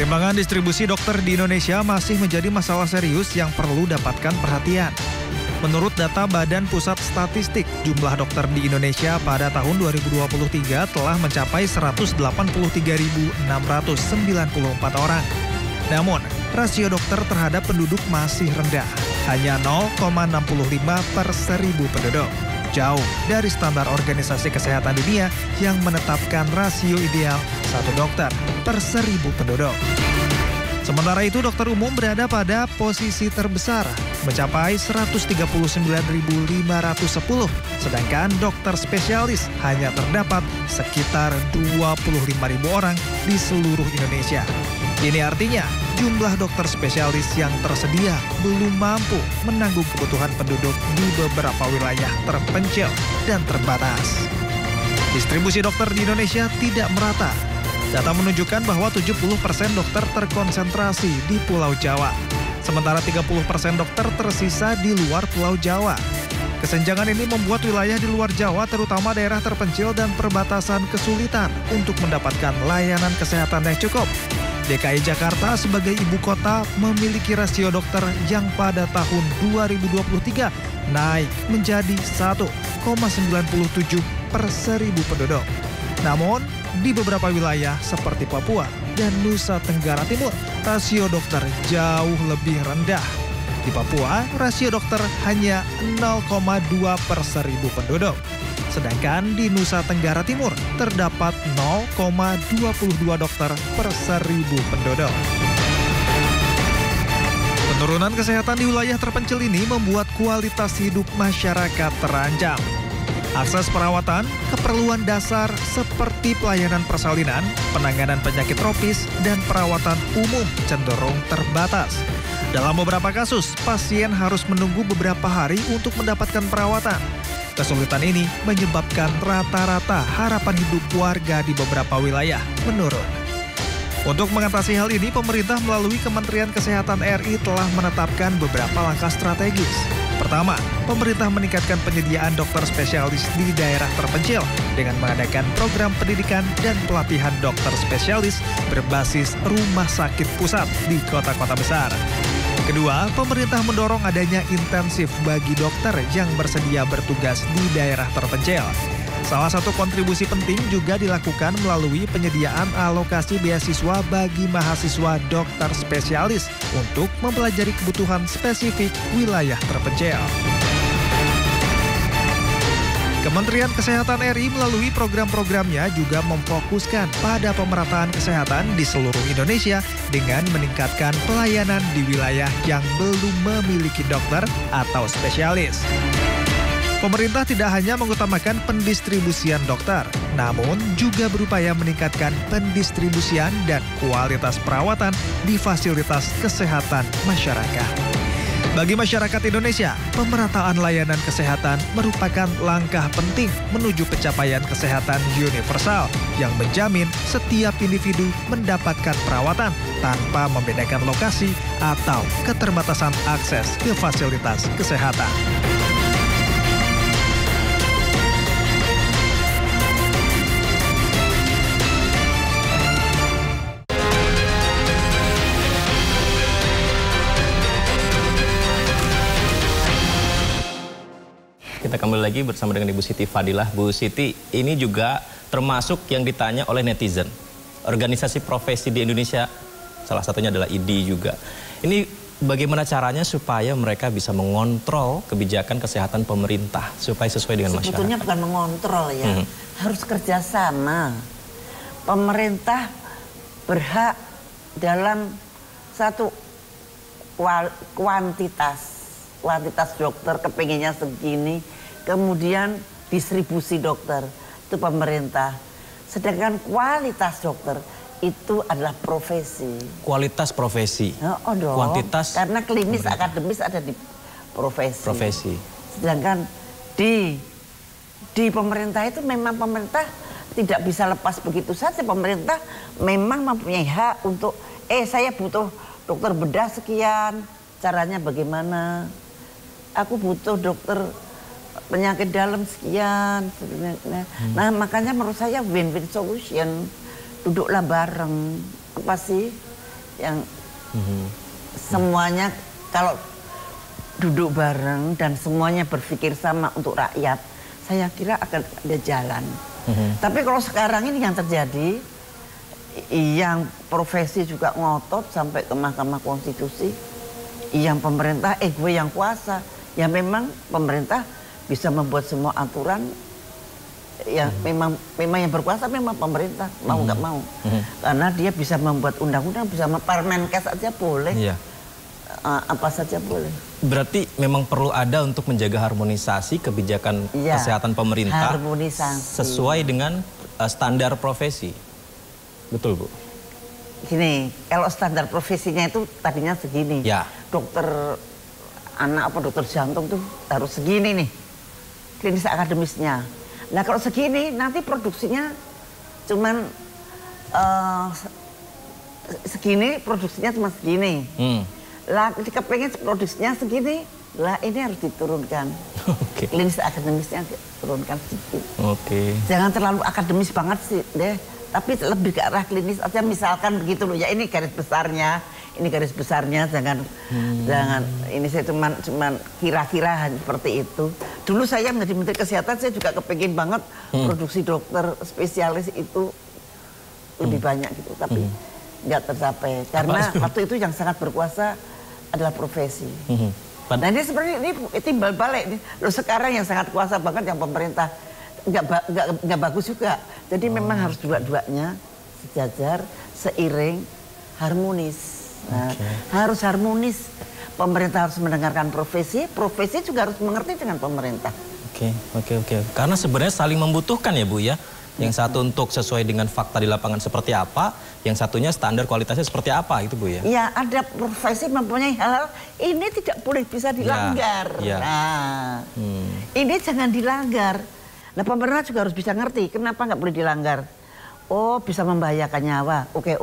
Ketimpangan distribusi dokter di Indonesia masih menjadi masalah serius yang perlu dapatkan perhatian. Menurut data Badan Pusat Statistik, jumlah dokter di Indonesia pada tahun 2023 telah mencapai 183.694 orang. Namun, rasio dokter terhadap penduduk masih rendah, hanya 0,65 per 1.000 penduduk. Jauh dari standar Organisasi Kesehatan Dunia yang menetapkan rasio ideal 1 dokter per 1.000 penduduk. Sementara itu, dokter umum berada pada posisi terbesar, mencapai 139.510, sedangkan dokter spesialis hanya terdapat sekitar 25.000 orang di seluruh Indonesia. Ini artinya, jumlah dokter spesialis yang tersedia belum mampu menanggung kebutuhan penduduk di beberapa wilayah terpencil dan terbatas. Distribusi dokter di Indonesia tidak merata. Data menunjukkan bahwa 70% dokter terkonsentrasi di Pulau Jawa, sementara 30% dokter tersisa di luar Pulau Jawa. Kesenjangan ini membuat wilayah di luar Jawa, terutama daerah terpencil dan perbatasan, kesulitan untuk mendapatkan layanan kesehatan yang cukup. DKI Jakarta sebagai ibu kota memiliki rasio dokter yang pada tahun 2023 naik menjadi 1,97 per 1.000 penduduk. Namun, di beberapa wilayah seperti Papua dan Nusa Tenggara Timur, rasio dokter jauh lebih rendah. Di Papua, rasio dokter hanya 0,2 per 1.000 penduduk. Sedangkan di Nusa Tenggara Timur terdapat 0,22 dokter per 1.000 penduduk. Penurunan kesehatan di wilayah terpencil ini membuat kualitas hidup masyarakat terancam. Akses perawatan, keperluan dasar seperti pelayanan persalinan, penanganan penyakit tropis, dan perawatan umum cenderung terbatas. Dalam beberapa kasus, pasien harus menunggu beberapa hari untuk mendapatkan perawatan. Kesulitan ini menyebabkan rata-rata harapan hidup warga di beberapa wilayah menurun. Untuk mengatasi hal ini, pemerintah melalui Kementerian Kesehatan RI telah menetapkan beberapa langkah strategis. Pertama, pemerintah meningkatkan penyediaan dokter spesialis di daerah terpencil dengan mengadakan program pendidikan dan pelatihan dokter spesialis berbasis rumah sakit pusat di kota-kota besar. Kedua, pemerintah mendorong adanya intensif bagi dokter yang bersedia bertugas di daerah terpencil. Salah satu kontribusi penting juga dilakukan melalui penyediaan alokasi beasiswa bagi mahasiswa dokter spesialis untuk mempelajari kebutuhan spesifik wilayah terpencil. Kementerian Kesehatan RI melalui program-programnya juga memfokuskan pada pemerataan kesehatan di seluruh Indonesia dengan meningkatkan pelayanan di wilayah yang belum memiliki dokter atau spesialis. Pemerintah tidak hanya mengutamakan pendistribusian dokter, namun juga berupaya meningkatkan pendistribusian dan kualitas perawatan di fasilitas kesehatan masyarakat. Bagi masyarakat Indonesia, pemerataan layanan kesehatan merupakan langkah penting menuju pencapaian kesehatan universal yang menjamin setiap individu mendapatkan perawatan tanpa membedakan lokasi atau keterbatasan akses ke fasilitas kesehatan. Kita kembali lagi bersama dengan Ibu Siti Fadilah. Bu Siti, ini juga termasuk yang ditanya oleh netizen. Organisasi profesi di Indonesia, salah satunya adalah IDI juga. Ini bagaimana caranya supaya mereka bisa mengontrol kebijakan kesehatan pemerintah supaya sesuai dengan masyarakat? Sebetulnya bukan mengontrol ya, harus kerjasama. Pemerintah berhak dalam satu kuantitas dokter kepinginnya segini, kemudian distribusi dokter itu pemerintah. Sedangkan kualitas dokter itu adalah profesi. Kualitas profesi. Oh dong. Kuantitas. Karena klinis pemerintah. Akademis ada di profesi. Profesi. Sedangkan di pemerintah itu memang pemerintah tidak bisa lepas begitu saja. Pemerintah memang mempunyai hak untuk saya butuh dokter bedah sekian, caranya bagaimana? Aku butuh dokter penyakit dalam sekian. Nah, makanya menurut saya win-win solution. Duduklah bareng. Apa sih yang semuanya kalau duduk bareng dan semuanya berpikir sama untuk rakyat, saya kira akan ada jalan. Tapi kalau sekarang ini yang terjadi, yang profesi juga ngotot sampai ke Mahkamah Konstitusi, yang pemerintah gue yang kuasa, ya memang pemerintah bisa membuat semua aturan. Ya memang yang berkuasa memang pemerintah, mau nggak mau, karena dia bisa membuat undang-undang, bisa Permenkes aja boleh, apa saja boleh. Berarti memang perlu ada untuk menjaga harmonisasi kebijakan kesehatan pemerintah sesuai dengan standar profesi, betul Bu? Gini, kalau standar profesinya itu tadinya segini, dokter anak apa dokter jantung tuh harus segini nih, klinis akademisnya. Nah kalau segini nanti produksinya cuman segini, produksinya cuma segini. Lah kepengen produksinya segini, lah ini harus diturunkan. Klinis akademisnya diturunkan sedikit. Jangan terlalu akademis banget sih deh, tapi lebih ke arah klinis aja, misalkan begitu loh ya, ini garis besarnya. Ini garis besarnya, jangan ini saya cuman kira-kira seperti itu. Dulu saya menjadi Menteri Kesehatan, saya juga kepingin banget produksi dokter spesialis itu lebih banyak gitu, tapi nggak tercapai karena waktu itu yang sangat berkuasa adalah profesi. Nah ini sebenarnya ini timbal balik nih. Loh sekarang yang sangat kuasa banget yang pemerintah nggak bagus juga. Jadi memang harus dua-duanya sejajar, seiring, harmonis. Nah, harus harmonis. Pemerintah harus mendengarkan profesi, profesi juga harus mengerti dengan pemerintah. Oke. Karena sebenarnya saling membutuhkan ya Bu ya. Yang satu untuk sesuai dengan fakta di lapangan seperti apa, yang satunya standar kualitasnya seperti apa itu Bu ya. Ya, ada profesi mempunyai hal ini tidak boleh bisa dilanggar. Nah, ini jangan dilanggar. Nah, pemerintah juga harus bisa ngerti kenapa nggak boleh dilanggar. Oh, bisa membahayakan nyawa. Oke.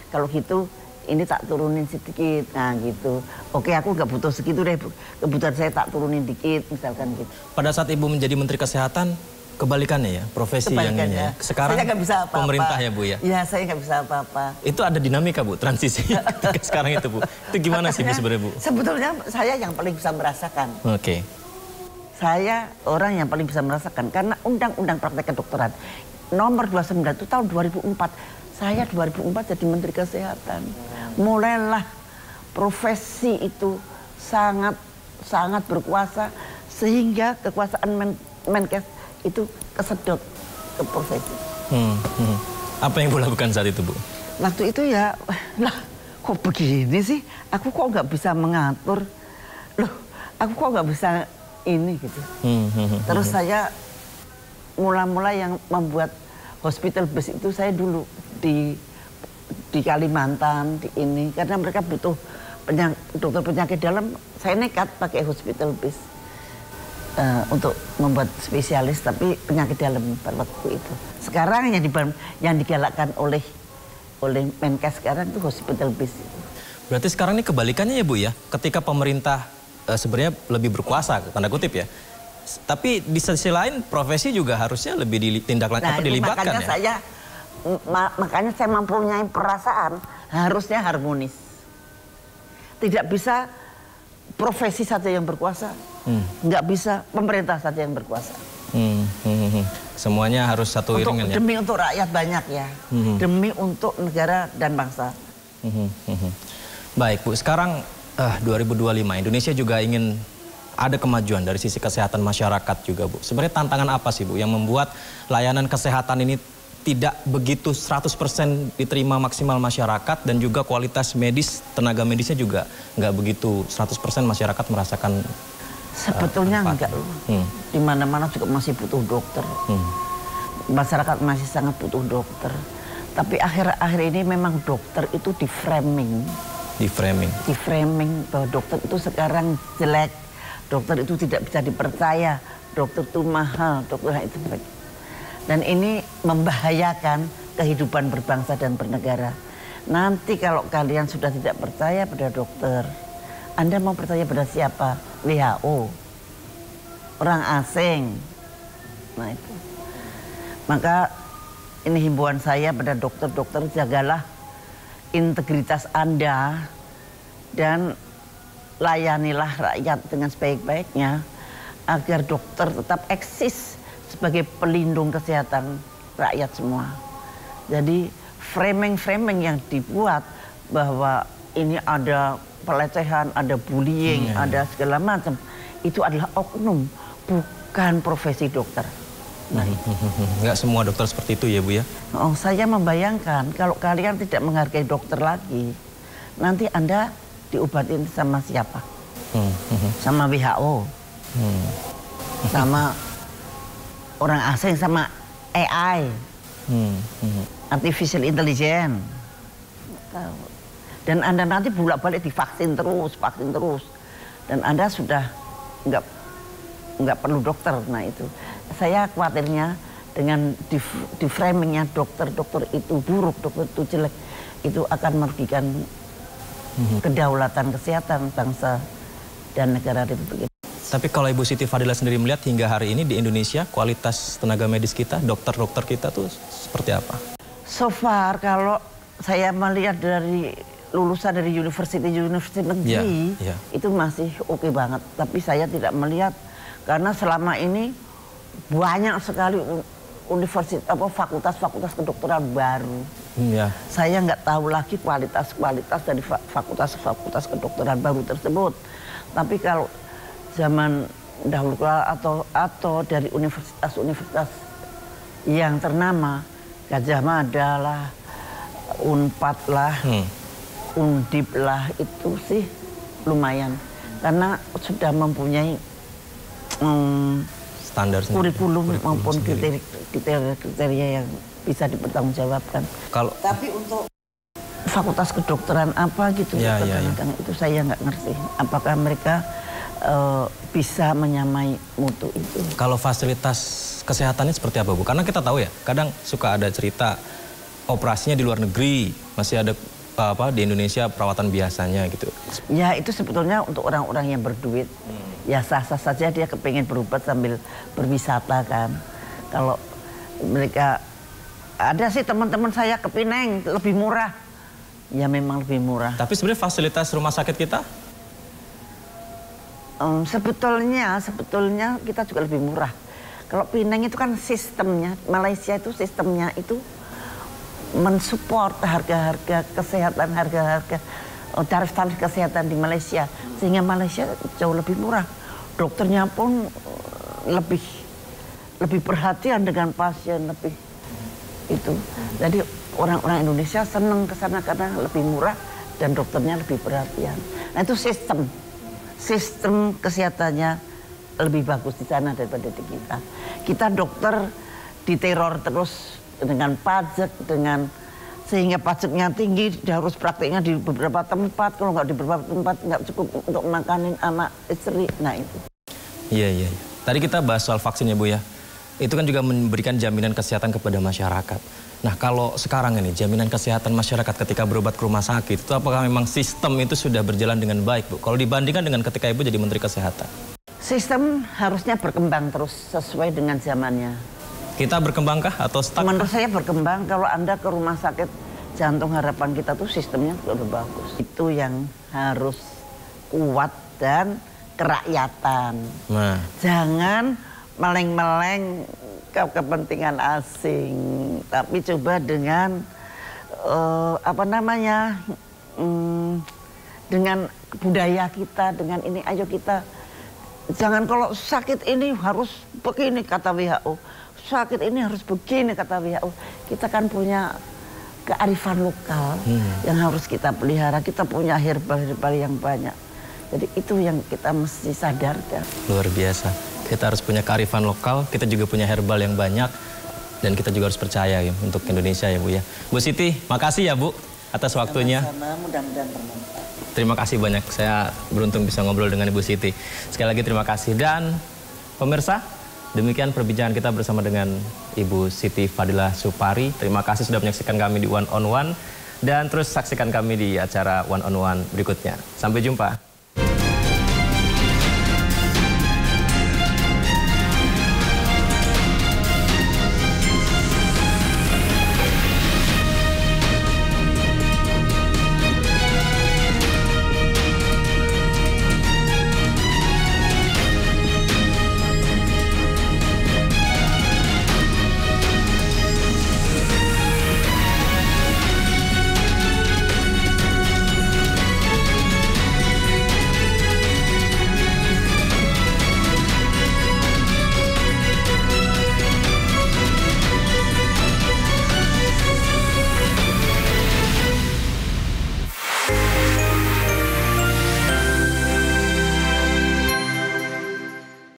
Kalau gitu ini tak turunin sedikit, nah gitu. Oke, aku nggak butuh segitu deh, kebutuhan saya tak turunin dikit, misalkan gitu. Pada saat Ibu menjadi Menteri Kesehatan, kebalikannya ya, profesi yang ini ya. Sekarang saya bisa apa-apa. Pemerintah ya Bu ya? Ya, saya nggak bisa apa-apa. Itu ada dinamika Bu, transisi ketika sekarang itu Bu. Itu gimana sih Bu sebenarnya Bu? Sebetulnya saya yang paling bisa merasakan. Saya orang yang paling bisa merasakan, karena Undang-Undang Praktek Kedokteran nomor 29 itu tahun 2004. Saya 2004 jadi Menteri Kesehatan. Mulailah profesi itu sangat berkuasa sehingga kekuasaan Menkes itu kesedot ke profesi. Apa yang Bu lakukan saat itu Bu? Waktu itu ya, lah kok begini sih? Aku kok nggak bisa mengatur. Loh, aku kok nggak bisa ini gitu. Terus saya mula-mula yang membuat hospital bus itu saya dulu di Kalimantan, di ini, karena mereka butuh dokter penyakit dalam. Saya nekat pakai hospital bus untuk membuat spesialis, tapi penyakit dalam pada waktu itu. Sekarang yang digalakkan oleh Menkes sekarang itu hospital bus. Berarti sekarang ini kebalikannya ya Bu ya, ketika pemerintah sebenarnya lebih berkuasa, tanda kutip ya. Tapi di sisi lain profesi juga harusnya lebih dilibatkan ya. Makanya saya mempunyai perasaan harusnya harmonis. Tidak bisa profesi saja yang berkuasa, nggak bisa pemerintah saja yang berkuasa. Semuanya harus satu iringan ya. Demi untuk rakyat banyak ya, demi untuk negara dan bangsa. Baik Bu, sekarang 2025 Indonesia juga ingin ada kemajuan dari sisi kesehatan masyarakat juga Bu. Sebenarnya tantangan apa sih Bu yang membuat layanan kesehatan ini tidak begitu 100% diterima maksimal masyarakat, dan juga kualitas medis, tenaga medisnya juga nggak begitu 100% masyarakat merasakan? Sebetulnya enggak loh. Di mana-mana juga masih butuh dokter. Masyarakat masih sangat butuh dokter. Tapi akhir-akhir ini memang dokter itu di framing bahwa dokter itu sekarang jelek, dokter itu tidak bisa dipercaya, dokter itu mahal, dokter itu baik. Dan ini membahayakan kehidupan berbangsa dan bernegara. Nanti kalau kalian sudah tidak percaya pada dokter, Anda mau percaya pada siapa? WHO, orang asing. Nah itu. Maka ini himbauan saya pada dokter-dokter, jagalah integritas Anda dan layanilah rakyat dengan sebaik-baiknya agar dokter tetap eksis sebagai pelindung kesehatan rakyat semua. Jadi framing-framing yang dibuat bahwa ini ada pelecehan, ada bullying, ada segala macam, itu adalah oknum, bukan profesi dokter. Nah, nggak semua dokter seperti itu ya Bu ya? Oh, saya membayangkan kalau kalian tidak menghargai dokter lagi, nanti Anda diobatin sama siapa? Sama WHO, sama orang asing, sama AI, artificial intelligence. Dan Anda nanti bolak-balik divaksin terus, dan Anda sudah nggak perlu dokter. Nah itu, saya khawatirnya dengan di framingnya dokter itu buruk, dokter itu jelek, itu akan merugikan kedaulatan kesehatan bangsa dan negara Republik Indonesia. Tapi kalau Ibu Siti Fadilah sendiri melihat hingga hari ini di Indonesia kualitas tenaga medis kita, dokter-dokter kita tuh seperti apa? So far kalau saya melihat dari lulusan dari universitas negeri itu masih oke banget. Tapi saya tidak melihat karena selama ini banyak sekali universitas fakultas kedokteran baru. Saya nggak tahu lagi kualitas dari fakultas kedokteran baru tersebut. Tapi kalau zaman dahulu atau dari universitas yang ternama, Gajah Mada lah, Unpad lah, Undip lah, itu sih lumayan karena sudah mempunyai standar kurikulum maupun kriteria yang bisa dipertanggungjawabkan. Tapi untuk fakultas kedokteran apa gitu, itu saya nggak ngerti. Apakah mereka bisa menyamai mutu itu? Kalau fasilitas kesehatannya seperti apa Bu? Karena kita tahu ya, kadang suka ada cerita operasinya di luar negeri, masih ada di Indonesia perawatan biasanya gitu. Ya itu sebetulnya untuk orang-orang yang berduit. Ya sah-sah saja dia kepengen berobat sambil berwisata kan. Kalau mereka, ada sih teman-teman saya ke Pineng lebih murah. Ya memang lebih murah. Tapi sebenarnya fasilitas rumah sakit kita? Sebetulnya kita juga lebih murah. Kalau Pineng itu kan sistemnya, Malaysia itu sistemnya itu mensupport harga-harga kesehatan, tarif-tarif kesehatan di Malaysia, sehingga Malaysia jauh lebih murah. Dokternya pun lebih perhatian dengan pasien, lebih itu. Jadi orang-orang Indonesia senang ke sana karena lebih murah dan dokternya lebih perhatian. Nah itu sistem kesehatannya lebih bagus di sana daripada di kita. Kita dokter diteror terus dengan pajak, sehingga pajaknya tinggi, dia harus prakteknya di beberapa tempat. Kalau nggak di beberapa tempat nggak cukup untuk makanin anak istri. Nah itu. Iya. Tadi kita bahas soal vaksin ya Bu ya. Itu kan juga memberikan jaminan kesehatan kepada masyarakat. Nah kalau sekarang ini jaminan kesehatan masyarakat ketika berobat ke rumah sakit itu apakah memang sistem itu sudah berjalan dengan baik Bu? Kalau dibandingkan dengan ketika Ibu jadi Menteri Kesehatan. Sistem harusnya berkembang terus sesuai dengan zamannya. Kita berkembangkah atau stuck? Menurut saya berkembang. Kalau Anda ke rumah sakit Jantung Harapan kita tuh sistemnya sudah bagus. Itu yang harus kuat dan kerakyatan. Nah. Jangan meleng-meleng ke kepentingan asing, tapi coba dengan dengan budaya kita, dengan ini ayo kita jangan kalau sakit ini harus begini kata WHO. Sakit ini harus begini kata WHO. Kita kan punya kearifan lokal yang harus kita pelihara. Kita punya herbal-herbal yang banyak. Jadi itu yang kita mesti sadarkan. Luar biasa. Kita harus punya kearifan lokal, kita juga punya herbal yang banyak. Dan kita juga harus percaya ya, untuk Indonesia ya Bu ya. Bu Siti, makasih ya Bu atas waktunya. Sama-sama, mudah-mudahan bermanfaat. Terima kasih banyak. Saya beruntung bisa ngobrol dengan Ibu Siti. Sekali lagi terima kasih. Dan pemirsa, demikian perbincangan kita bersama dengan Ibu Siti Fadilah Supari. Terima kasih sudah menyaksikan kami di One on One. Dan terus saksikan kami di acara One on One berikutnya. Sampai jumpa.